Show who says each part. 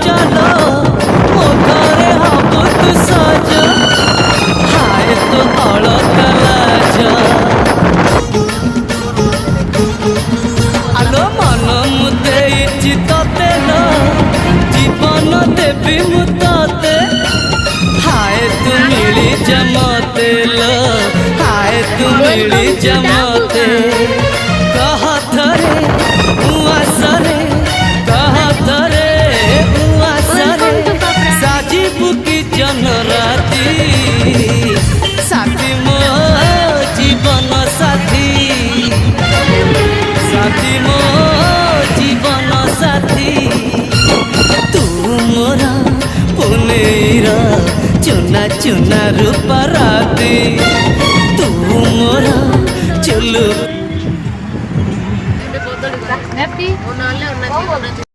Speaker 1: चलो मो घरे हबु तू सज हाय तो अलका लाज आलो मन मु देइछि तते लो जीवन देवी मु तते हाय तू मिली जमते लो हाय तू मिली जमते कहथरे उआसरे कहथरे उआसरे साजिबु की जनराती साथी मो जीवन साथी साथी मो जीवन साथी तू मोरा पुनेरा चुना चुना रूपा राती तू मोरा चुलु
Speaker 2: Happy?